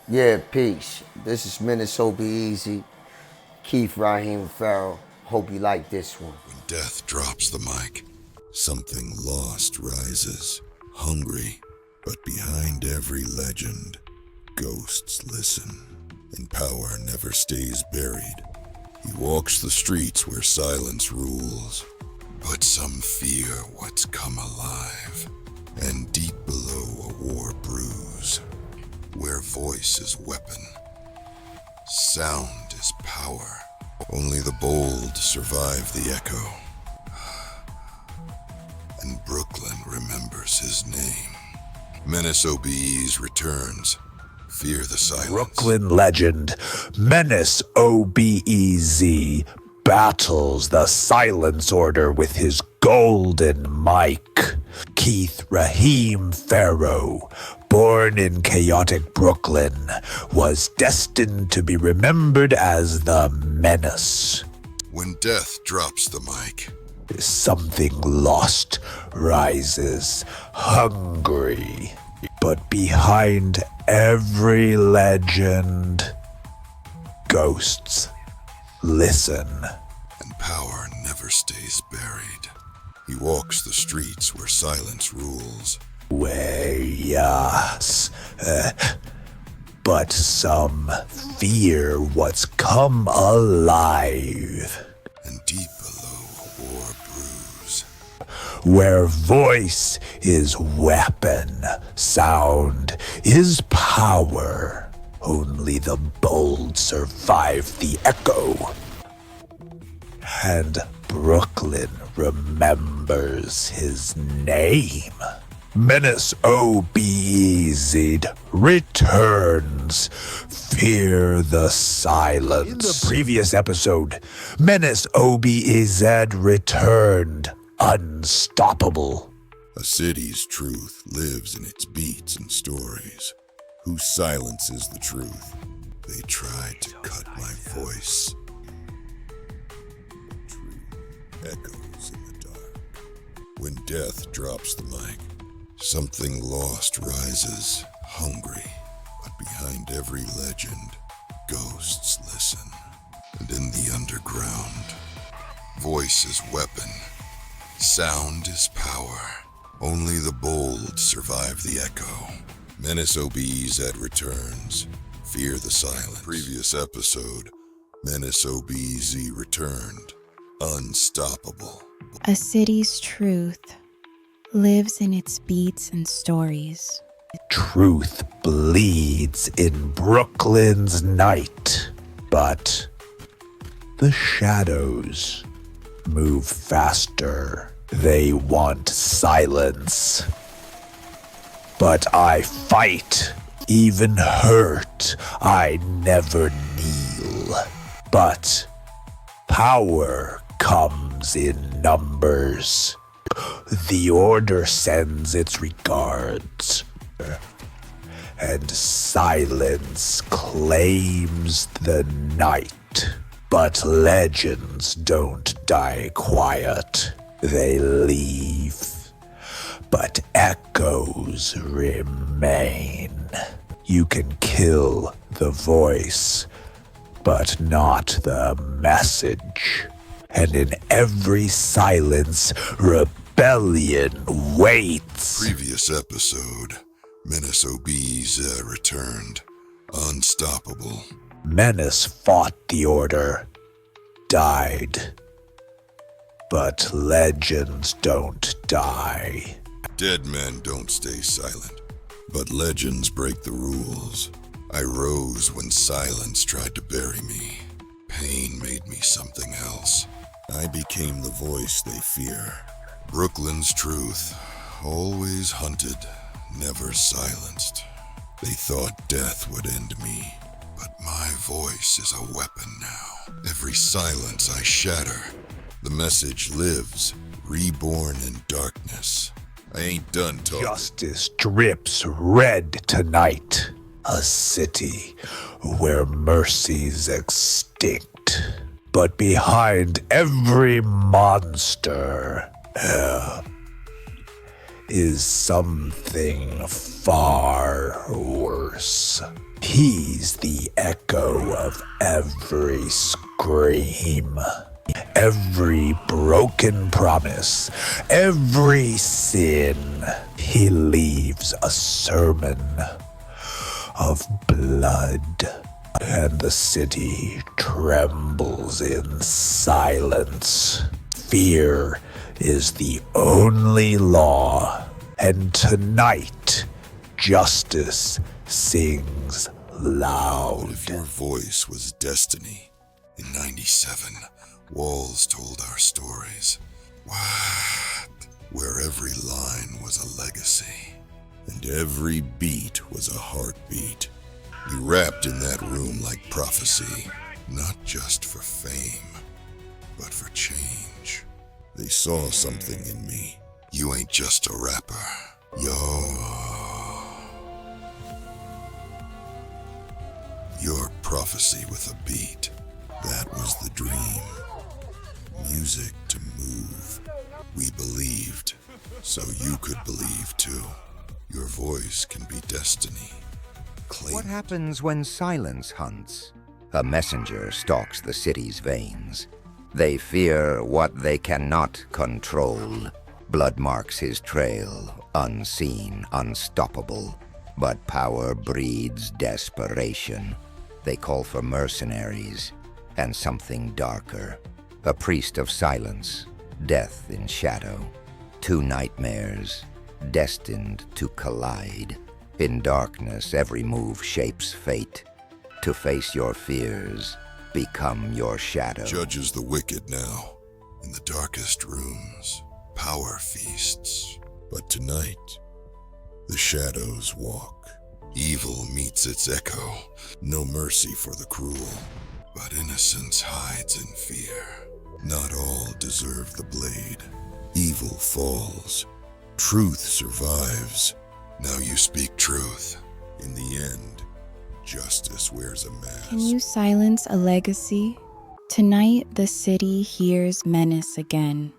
Yeah, peace. This is Menace O.B.E.Z. Keith Raheem Farrell. Hope you like this one. When death drops the mic, something lost rises, hungry, but behind every legend, ghosts listen, and power never stays buried. He walks the streets where silence rules, but some fear what's come alive, and deep below a war brews, where voice is weapon, sound is power. Only the bold survive the echo, and Brooklyn remembers his name. Menace O.B.E.Z returns. Fear the silence. Brooklyn legend Menace O.B.E.Z battles the Silence Order with his golden mic. Keith Raheem Farrell, born in chaotic Brooklyn, was destined to be remembered as the Menace. When death drops the mic, Something lost rises, hungry. But behind every legend, ghosts listen. and power never stays buried. He walks the streets where silence rules, Yes, but some fear what's come alive. and deep below a war brews. Where voice is weapon, sound is power. Only the bold survive the echo. And Brooklyn remembers his name. Menace O.B.E.Z returns. Fear the silence. In the previous episode, Menace O.B.E.Z returned, unstoppable. A city's truth lives in its beats and stories. Who silences the truth? They tried to cut my voice. Truth echoes in the dark. When death drops the mic, something lost rises, hungry, but behind every legend, ghosts listen. And in the underground, voice is weapon, sound is power. Only the bold survive the echo. Menace O.B.E.Z returns. Fear the silence. Previous episode, Menace O.B.E.Z returned. Unstoppable. A city's truth lives in its beats and stories. Truth bleeds in Brooklyn's night, but the shadows move faster. They want silence. But I fight, even hurt. I never kneel. But power comes in numbers. The Order sends its regards, and silence claims the night. But legends don't die quiet. They leave. But echoes remain. You can kill the voice, but not the message. And in every silence, rebellion waits. Previous episode, Menace O.B.E.Z returned. Unstoppable. Menace fought the Order, died. But legends don't die. Dead men don't stay silent, but legends break the rules. I rose when silence tried to bury me. Pain made me something else. I became the voice they fear. Brooklyn's truth, always hunted, never silenced. They thought death would end me, but my voice is a weapon now. Every silence I shatter, the message lives, reborn in darkness. I ain't done talking. Justice drips red tonight. A city where mercy's extinct. But behind every monster is something far worse. He's the echo of every scream, every broken promise, every sin. He leaves a sermon of blood, and the city trembles in silence. Fear is the only law, and tonight, justice sings loud. What if your voice was destiny? In 97, walls told our stories. What? Where every line was a legacy, and every beat was a heartbeat. We rapped in that room like prophecy, not just for fame, but for change. They saw something in me. You ain't just a rapper. Your prophecy with a beat. That was the dream. Music to move. We believed, so you could believe too. Your voice can be destiny. Claim What it. happens when silence hunts? A messenger stalks the city's veins. They fear what they cannot control. Blood marks his trail, unseen, unstoppable. But power breeds desperation. They call for mercenaries and something darker. A priest of silence, death in shadow. Two nightmares, destined to collide. In darkness, every move shapes fate. To face your fears, become your shadow. Judges the wicked now. In the darkest rooms, power feasts. But tonight, the shadows walk. Evil meets its echo. No mercy for the cruel. But innocence hides in fear. Not all deserve the blade. Evil falls. Truth survives. Now you speak truth. In the end, justice wears a mask. Can you silence a legacy? Tonight, the city hears Menace again.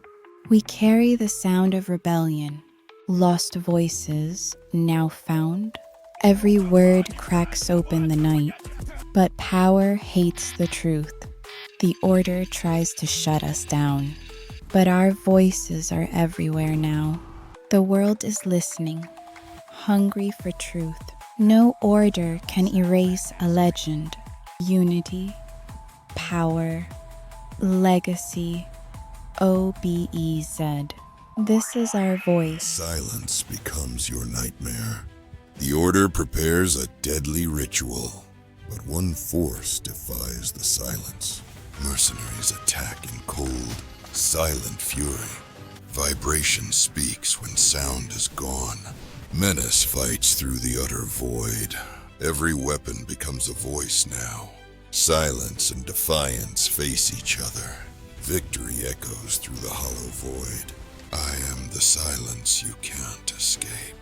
We carry the sound of rebellion. Lost voices, now found. Every word cracks open the night. But power hates the truth. The order tries to shut us down. But our voices are everywhere now. The world is listening, hungry for truth. No order can erase a legend. Unity, power, legacy, O.B.E.Z. This is our voice. Silence becomes your nightmare. The Order prepares a deadly ritual, but one force defies the silence. Mercenaries attack in cold, silent fury. Vibration speaks when sound is gone. Menace fights through the utter void. Every weapon becomes a voice now. Silence and defiance face each other. Victory echoes through the hollow void. I am the silence you can't escape.